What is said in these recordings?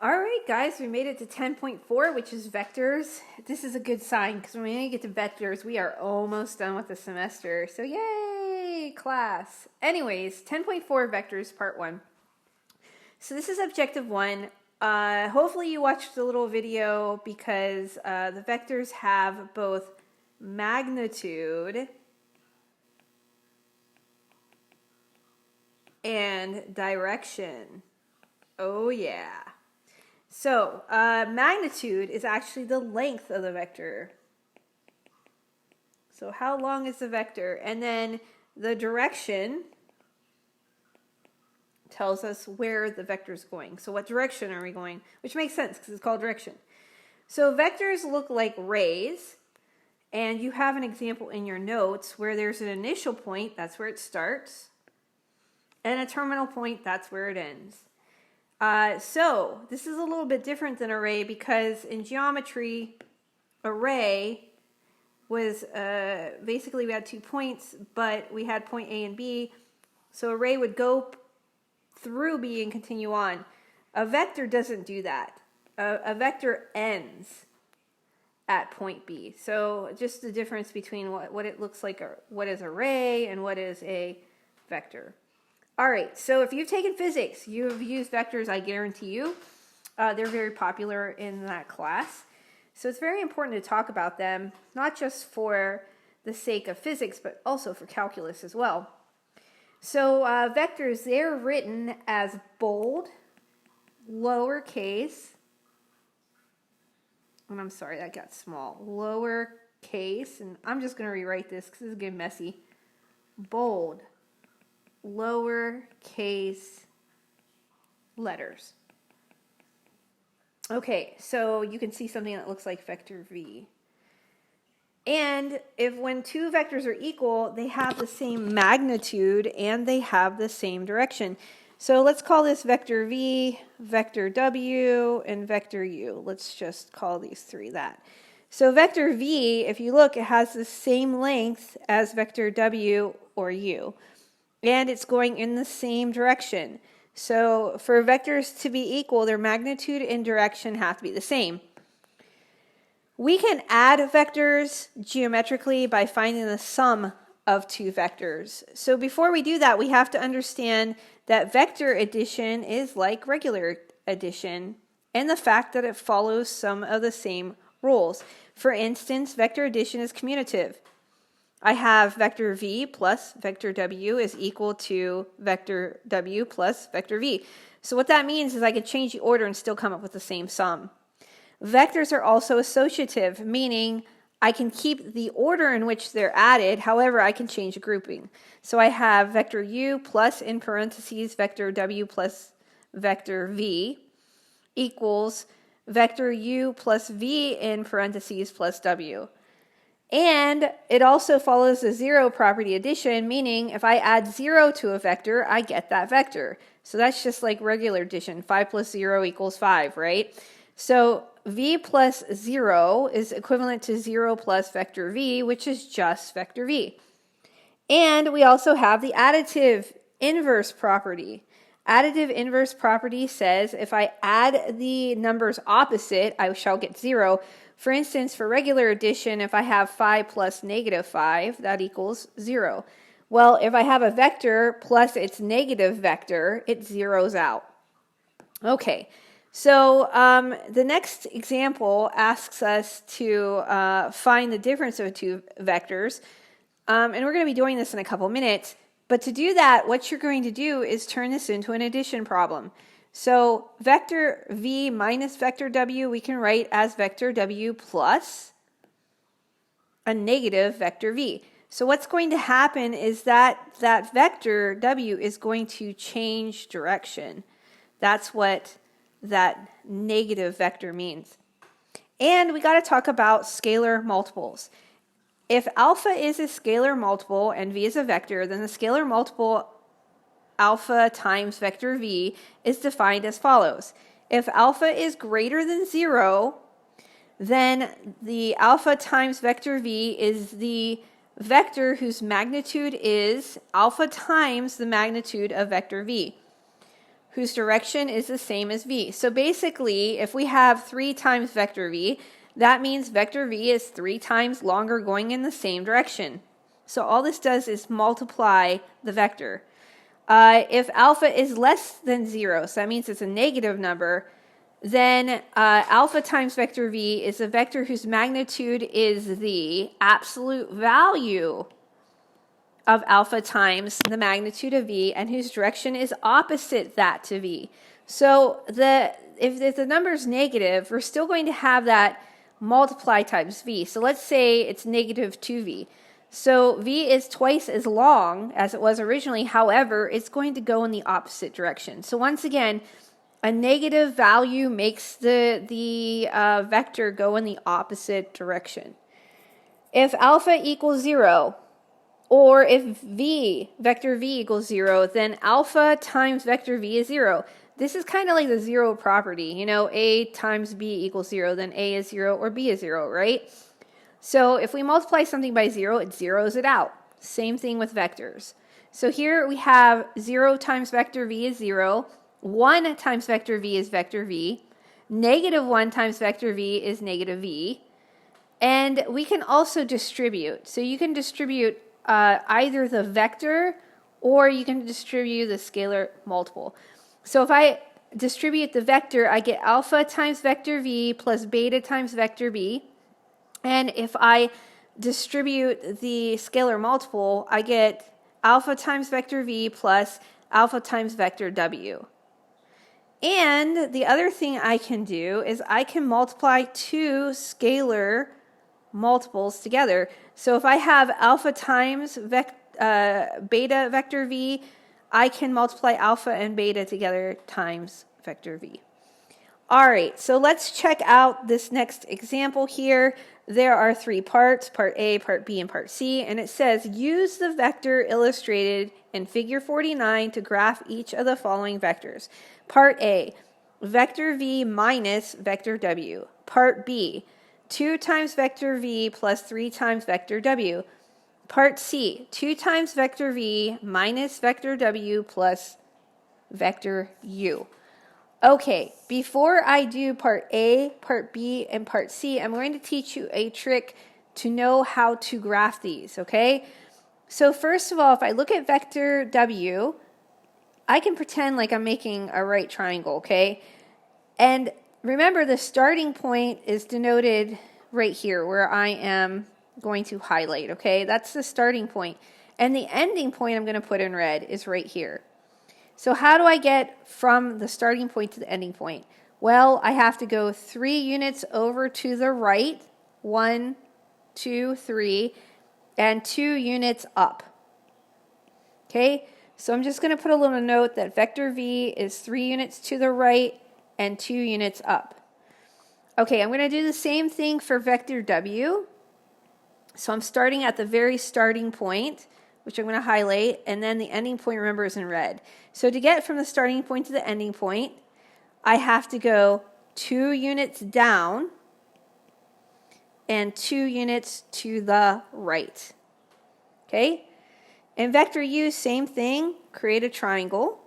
All right, guys, we made it to 10.4, which is vectors. This is a good sign because when we get to vectors, we are almost done with the semester. So yay, class. Anyways, 10.4 vectors, part 1. So this is objective 1. Hopefully you watched the little video because the vectors have both magnitude and direction. Oh yeah. So, magnitude is actually the length of the vector. So how long is the vector? And then the direction tells us where the vector is going. So what direction are we going? Which makes sense because it's called direction. So vectors look like rays. And you have an example in your notes where there's an initial point, that's where it starts. And a terminal point, that's where it ends. So this is a little bit different than array because in geometry, array was basically we had 2 points, but we had point A and B. So array would go through B and continue on. A vector doesn't do that. A vector ends at point B. So just the difference between what it looks like, what is array and what is a vector. All right, so if you've taken physics, you've used vectors, I guarantee you. They're very popular in that class. So it's very important to talk about them, not just for the sake of physics, but also for calculus as well. So vectors, they're written as bold, lowercase, and I'm sorry, that got small, lowercase, and I'm just going to rewrite this because this is getting messy, bold, lowercase letters. Okay, so you can see something that looks like vector v. And when two vectors are equal, they have the same magnitude and they have the same direction. So let's call this vector v, vector w, and vector u. Let's just call these three that. So vector v, if you look, it has the same length as vector w or u. And it's going in the same direction. So for vectors to be equal, their magnitude and direction have to be the same. We can add vectors geometrically by finding the sum of two vectors. So before we do that, we have to understand that vector addition is like regular addition and the fact that it follows some of the same rules. For instance, vector addition is commutative. I have vector v plus vector w is equal to vector w plus vector v. So what that means is I can change the order and still come up with the same sum. Vectors are also associative, meaning I can keep the order in which they're added, however I can change the grouping. So I have vector u plus in parentheses vector w plus vector v equals vector u plus v in parentheses plus w. And it also follows the zero property addition, meaning if I add 0 to a vector, I get that vector. So that's just like regular addition. 5 plus 0 equals 5, right? So v plus 0 is equivalent to 0 plus vector v, which is just vector v. And we also have the additive inverse property. Additive inverse property says if I add the numbers opposite, I shall get 0. For instance, for regular addition, if I have 5 plus negative 5, that equals 0. Well, if I have a vector plus its negative vector, it zeroes out. Okay, so the next example asks us to find the difference of two vectors. And we're going to be doing this in a couple minutes. But to do that, what you're going to do is turn this into an addition problem. So vector v minus vector w we can write as vector w plus a negative vector v. So what's going to happen is that vector w is going to change direction. That's what that negative vector means. And we got to talk about scalar multiples. If alpha is a scalar multiple and v is a vector, then the scalar multiple alpha times vector v is defined as follows. If alpha is greater than 0, then the alpha times vector v is the vector whose magnitude is alpha times the magnitude of vector v. whose direction is the same as v. So basically, if we have 3 times vector v, that means vector v is 3 times longer going in the same direction. So all this does is multiply the vector. If alpha is less than 0, so that means it's a negative number, then alpha times vector v is a vector whose magnitude is the absolute value of alpha times the magnitude of v, and whose direction is opposite that to v. So if the number is negative, we're still going to have that multiply times v. So let's say it's negative 2v. So v is twice as long as it was originally. However, it's going to go in the opposite direction. So once again, a negative value makes the vector go in the opposite direction. If alpha equals 0, or if vector v equals 0, then alpha times vector v is 0. This is kind of like the zero property. You know, a times b equals 0, then a is 0 or b is 0, right? So if we multiply something by 0, it zeroes it out. Same thing with vectors. So here we have 0 times vector v is 0, 1 times vector v is vector v, negative 1 times vector v is negative v, and we can also distribute. So you can distribute either the vector or you can distribute the scalar multiple. So if I distribute the vector, I get alpha times vector v plus beta times vector b. And if I distribute the scalar multiple, I get alpha times vector v plus alpha times vector w. And the other thing I can do is I can multiply 2 scalar multiples together. So if I have alpha times beta vector v, I can multiply alpha and beta together times vector v. All right, so let's check out this next example here. There are 3 parts, part A, part B, and part C, and it says, use the vector illustrated in figure 49 to graph each of the following vectors. Part A, vector v minus vector w. Part B, 2 times vector v plus 3 times vector w. Part C, 2 times vector v minus vector w plus vector u. Okay, before I do part A, part B, and part C, I'm going to teach you a trick to know how to graph these, okay? So first of all, if I look at vector w, I can pretend like I'm making a right triangle, okay? And remember, the starting point is denoted right here where I am going to highlight, okay? That's the starting point. And the ending point I'm going to put in red is right here. So how do I get from the starting point to the ending point? Well, I have to go 3 units over to the right, 1, 2, 3, and 2 units up. Okay, so I'm just going to put a little note that vector v is 3 units to the right and 2 units up. Okay, I'm going to do the same thing for vector w. So I'm starting at the very starting point, which I'm going to highlight, and then the ending point, remember, is in red. So to get from the starting point to the ending point, I have to go 2 units down and 2 units to the right. Okay? In vector u, same thing, create a triangle.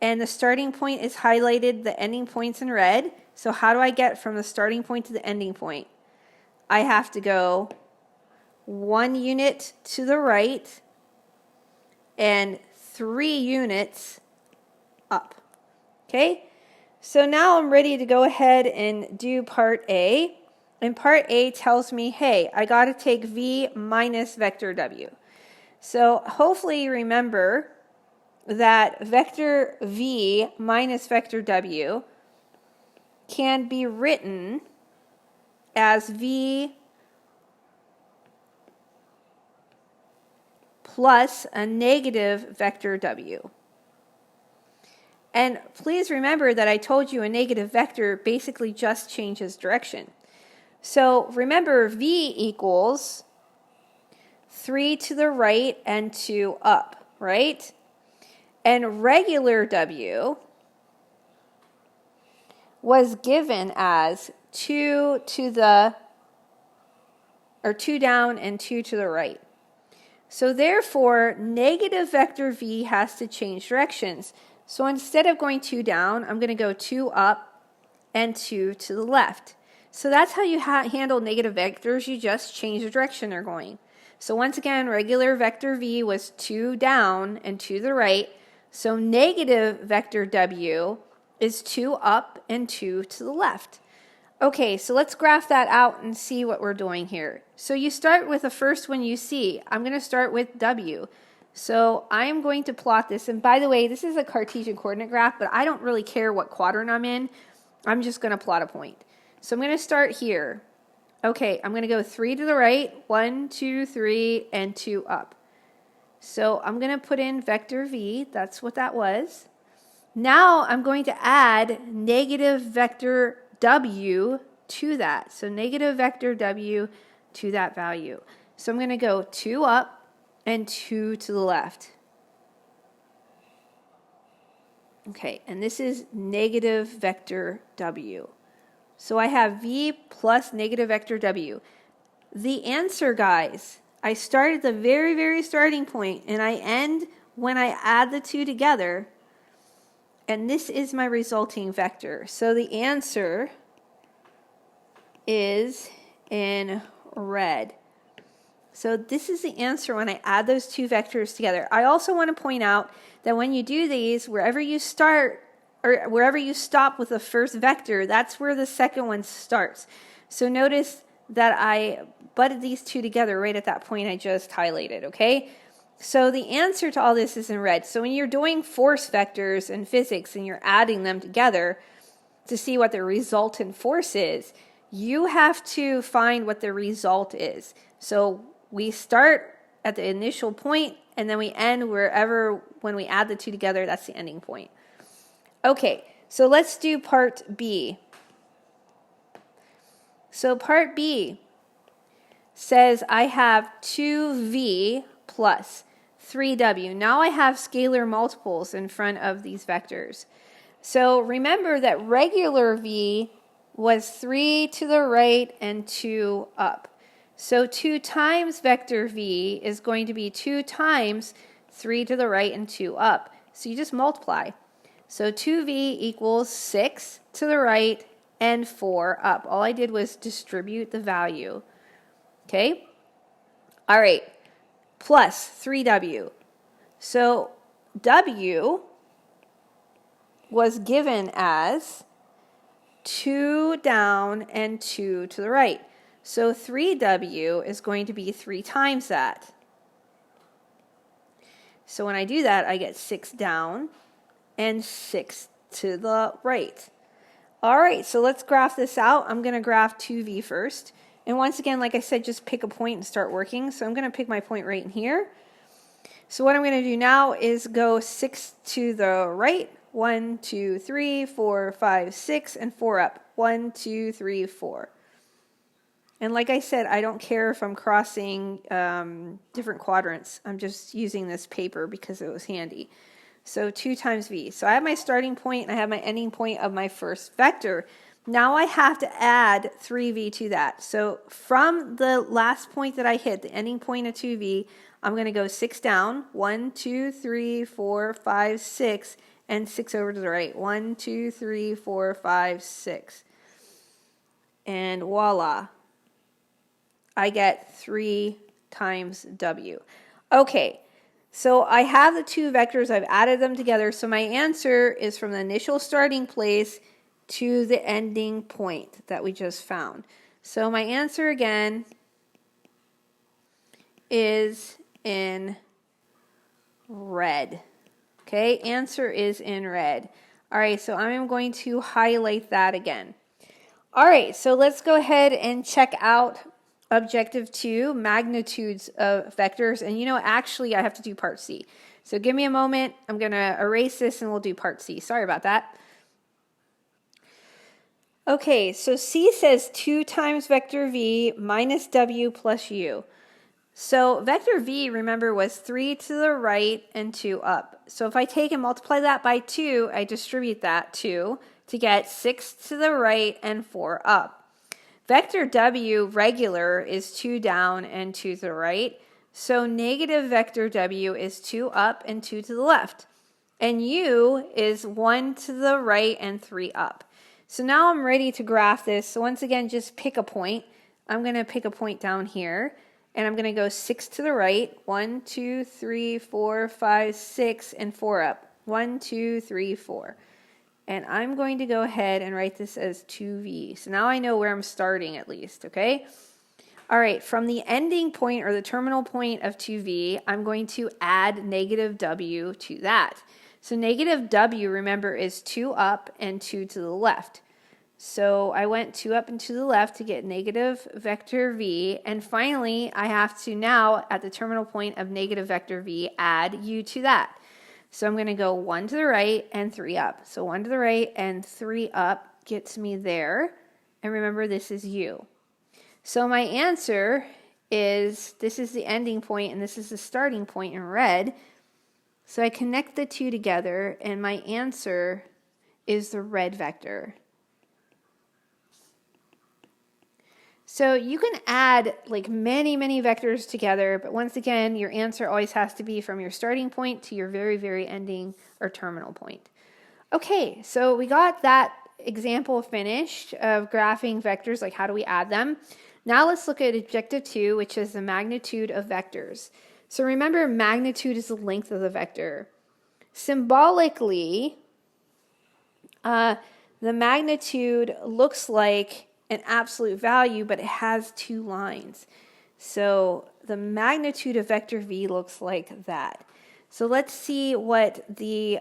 And the starting point is highlighted, the ending point's in red. So how do I get from the starting point to the ending point? I have to go 1 unit to the right and 3 units up. Okay? So now I'm ready to go ahead and do part A. And part A tells me, hey, I got to take v minus vector w. So hopefully you remember that vector v minus vector w can be written as v plus a negative vector w. And please remember that I told you a negative vector basically just changes direction. So remember, v equals 3 to the right and 2 up, right? And regular w was given as 2 down and 2 to the right. So therefore, negative vector v has to change directions. So instead of going 2 down, I'm going to go 2 up and 2 to the left. So that's how you handle negative vectors. You just change the direction they're going. So once again, regular vector v was 2 down and 2 to the right. So negative vector w is 2 up and 2 to the left. Okay, so let's graph that out and see what we're doing here. So you start with the first one you see. I'm going to start with w. So I am going to plot this. And by the way, this is a Cartesian coordinate graph, but I don't really care what quadrant I'm in. I'm just going to plot a point. So I'm going to start here. Okay, I'm going to go 3 to the right, 1, 2, 3, and 2 up. So I'm going to put in vector v. That's what that was. Now I'm going to add negative vector w to that. So negative vector w to that value. So I'm going to go 2 up and 2 to the left. Okay, and this is negative vector w. So I have v plus negative vector w. The answer, guys, I start at the very, very starting point, and I end when I add the two together. And this is my resulting vector. So the answer is in red. So this is the answer when I add those two vectors together. I also want to point out that when you do these, wherever you start or wherever you stop with the first vector, that's where the second one starts. So notice that I butted these two together right at that point I just highlighted, okay? So the answer to all this is in red. So when you're doing force vectors in physics and you're adding them together to see what the resultant force is, you have to find what the result is. So we start at the initial point and then we end wherever, when we add the two together, that's the ending point. Okay, so let's do part B. So part B says I have 2v plus 3w. Now I have scalar multiples in front of these vectors. So remember that regular v was 3 to the right and 2 up. So 2 times vector v is going to be 2 times 3 to the right and 2 up. So you just multiply. So 2v equals 6 to the right and 4 up. All I did was distribute the value. Okay? All right. Plus 3w. So w was given as 2 down and 2 to the right. So 3w is going to be 3 times that. So when I do that, I get 6 down and 6 to the right. All right, so let's graph this out. I'm going to graph 2v first. And once again, like I said, just pick a point and start working. So I'm going to pick my point right in here. So what I'm going to do now is go 6 to the right. 1, 2, 3, 4, 5, 6, and 4 up. 1, 2, 3, 4. And like I said, I don't care if I'm crossing different quadrants. I'm just using this paper because it was handy. So 2 times v. So I have my starting point and I have my ending point of my first vector. Now I have to add 3v to that. So from the last point that I hit, the ending point of 2v, I'm going to go 6 down. 1, 2, 3, 4, 5, 6, and 6 over to the right. 1, 2, 3, 4, 5, 6. And voila. I get 3 times w. Okay. So I have the two vectors, I've added them together, so my answer is from the initial starting place to the ending point that we just found. So my answer again is in red. Okay, answer is in red. All right, so I'm going to highlight that again. All right, so let's go ahead and check out Objective 2, magnitudes of vectors. And you know, actually I have to do part C. So give me a moment. I'm going to erase this and we'll do part C. Sorry about that. Okay, so C says 2 times vector v minus w plus u. So vector v, remember, was 3 to the right and 2 up. So if I take and multiply that by 2, I distribute that 2 to get 6 to the right and 4 up. Vector w, regular, is 2 down and 2 to the right. So negative vector w is 2 up and 2 to the left. and u is 1 to the right and 3 up. So now I'm ready to graph this. So once again, just pick a point. I'm going to pick a point down here, and I'm going to go 6 to the right, 1, 2, 3, 4, 5, 6, and 4 up. 1, 2, 3, 4. And I'm going to go ahead and write this as 2v. So now I know where I'm starting at least, okay? All right, from the ending point or the terminal point of 2v, I'm going to add negative w to that. So negative w, remember, is 2 up and 2 to the left. So I went 2 up and to the left to get negative vector v. And finally, I have to now, at the terminal point of negative vector v, add u to that. So I'm going to go 1 to the right and 3 up. So 1 to the right and 3 up gets me there. And remember, this is u. So my answer is, this is the ending point and this is the starting point in red. So I connect the two together and my answer is the red vector. So you can add like many vectors together, but once again, your answer always has to be from your starting point to your very ending or terminal point. Okay, so we got that example finished of graphing vectors, like how do we add them. Now let's look at objective 2, which is the magnitude of vectors. So remember, magnitude is the length of the vector. Symbolically, the magnitude looks like an absolute value, but it has 2 lines. So the magnitude of vector v looks like that. So let's see what the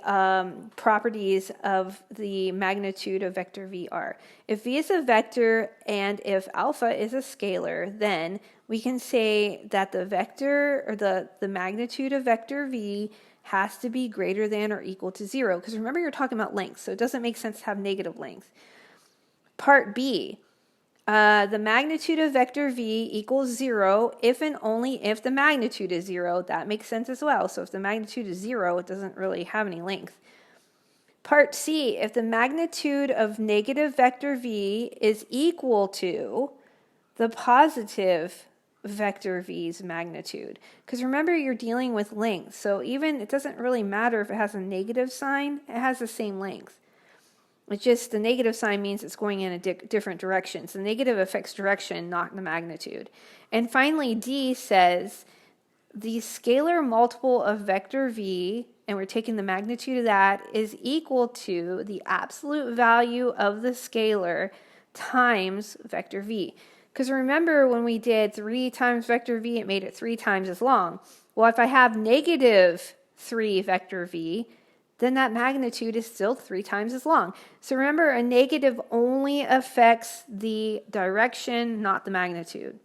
properties of the magnitude of vector v are. If v is a vector and if alpha is a scalar, then we can say that the vector or the magnitude of vector v has to be greater than or equal to 0. Because remember, you're talking about length, so it doesn't make sense to have negative length. Part B. The magnitude of vector v equals 0 if and only if the magnitude is 0. That makes sense as well. So if the magnitude is 0, it doesn't really have any length. Part C, if the magnitude of negative vector v is equal to the positive vector v's magnitude. Because remember, you're dealing with length. So even it doesn't really matter if it has a negative sign, it has the same length. It's just the negative sign means it's going in a different direction. So negative affects direction, not the magnitude. And finally, D says the scalar multiple of vector v, and we're taking the magnitude of that, is equal to the absolute value of the scalar times vector v. Because remember, when we did 3 times vector v, it made it 3 times as long. Well, if I have negative 3 vector v, then that magnitude is still 3 times as long. So remember, a negative only affects the direction, not the magnitude.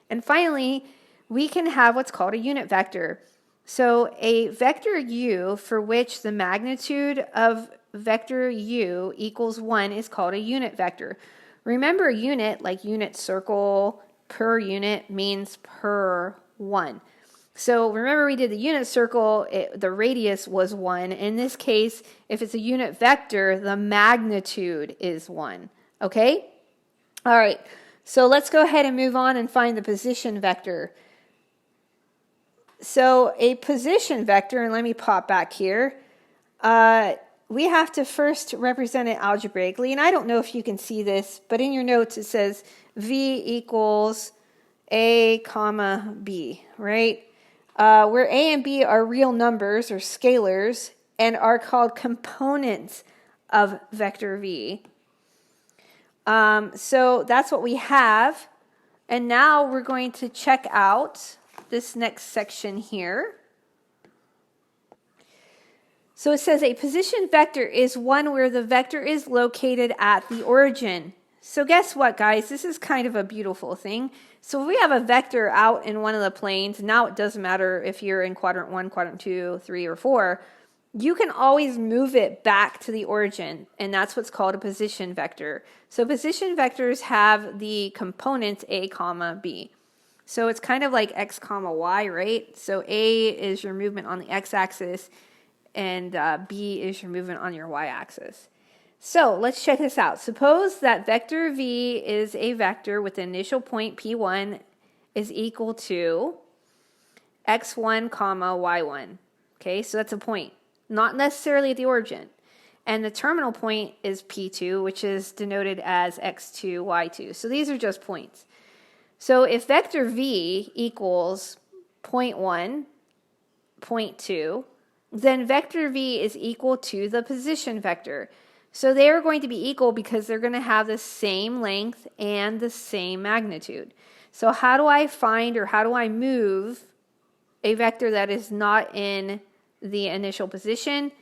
And finally, we can have what's called a unit vector. So a vector u for which the magnitude of vector u equals 1 is called a unit vector. Remember, unit, like unit circle, per unit means per 1. So remember, we did the unit circle, the radius was 1. In this case, if it's a unit vector, the magnitude is 1. Okay? All right, so let's go ahead and move on and find the position vector. So a position vector, and let me pop back here, we have to first represent it algebraically. And I don't know if you can see this, but in your notes it says v equals a comma b, right? Where a and b are real numbers or scalars and are called components of vector v. So that's what we have. And now we're going to check out this next section here. So it says a position vector is one where the vector is located at the origin. So guess what, guys? This is kind of a beautiful thing. So if we have a vector out in one of the planes, now it doesn't matter if you're in quadrant 1, quadrant 2, 3, or 4, you can always move it back to the origin, and that's what's called a position vector. So position vectors have the components a comma b. So it's kind of like x comma y, right? So a is your movement on the x-axis, and b is your movement on your y-axis. So let's check this out. Suppose that vector v is a vector with the initial point p1 is equal to x1 comma y1. Okay, so that's a point. not necessarily at the origin. And the terminal point is P2, which is denoted as x2, y2. So these are just points. So if vector v equals 0.1, 0.2, then vector v is equal to the position vector. So they are going to be equal because they're going to have the same length and the same magnitude. So how do I find, or how do I move a vector that is not in the initial position?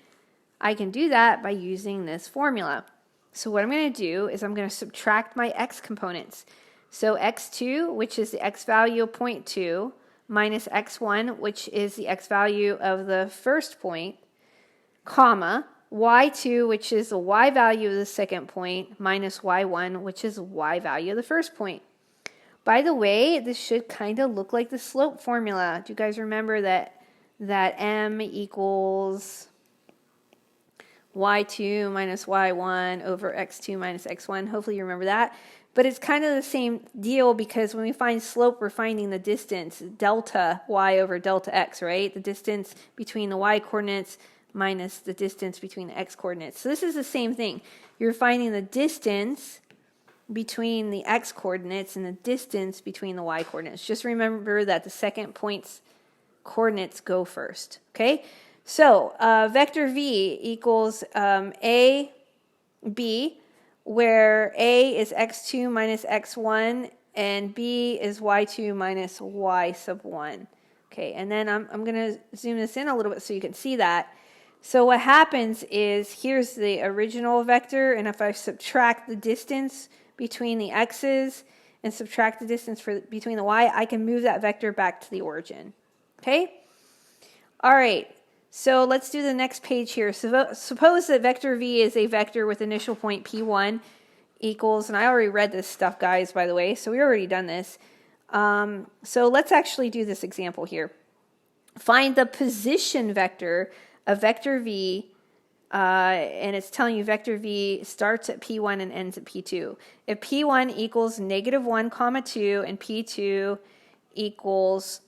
I can do that by using this formula. So what I'm going to do is I'm going to subtract my x components. So x2, which is the x value of 0.2, minus x1, which is the x value of the first point, comma, y2, which is the y value of the second point, minus y1, which is the y value of the first point. By the way, this should kind of look like the slope formula. Do you guys remember that m equals y2 minus y1 over x2 minus x1? Hopefully you remember that. But it's kind of the same deal, because when we find slope, we're finding the distance, delta y over delta x, right? The distance between the y coordinates minus the distance between the x coordinates. So this is the same thing. You're finding the distance between the x coordinates and the distance between the y coordinates. Just remember that the second point's coordinates go first, okay? So vector v equals a, b, where a is x2 minus x1 and b is y2 minus y sub 1. Okay, and then I'm going to zoom this in a little bit so you can see that. So what happens is, here's the original vector, and if I subtract the distance between the x's and subtract the distance between the y, I can move that vector back to the origin. Okay? All right. So let's do the next page here. So suppose that vector v is a vector with initial point p1 equals, and I already read this stuff, guys, by the way, so we already done this. So let's actually do this example here. Find the position vector of vector v, and it's telling you vector v starts at p1 and ends at p2. If p1 equals negative 1, comma 2, and p2 equals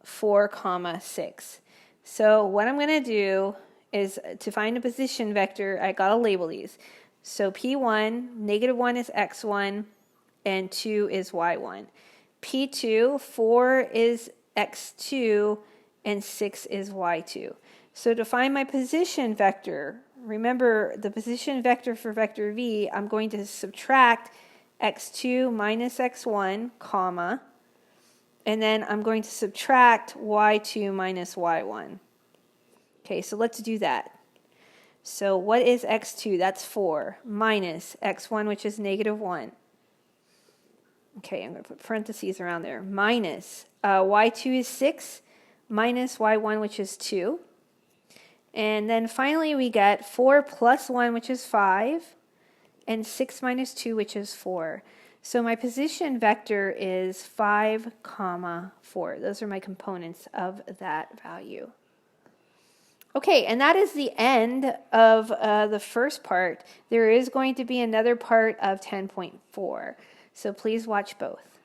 4, comma 6. So what I'm going to do is, to find a position vector, I got to label these. So P1, negative 1 is x1, and 2 is y1. P2, 4 is x2, and 6 is y2. So to find my position vector, remember the position vector for vector v, I'm going to subtract x2 minus x1, comma, and then I'm going to subtract y2 minus y1. Okay, so let's do that. So what is x2? That's 4, minus x1, which is negative 1. Okay, I'm going to put parentheses around there. Minus y2 is 6, minus y1, which is 2. And then finally we get 4 plus 1, which is 5, and 6 minus 2, which is 4. So my position vector is 5, comma 4. Those are my components of that value. Okay, and that is the end of the first part. There is going to be another part of 10.4. So please watch both.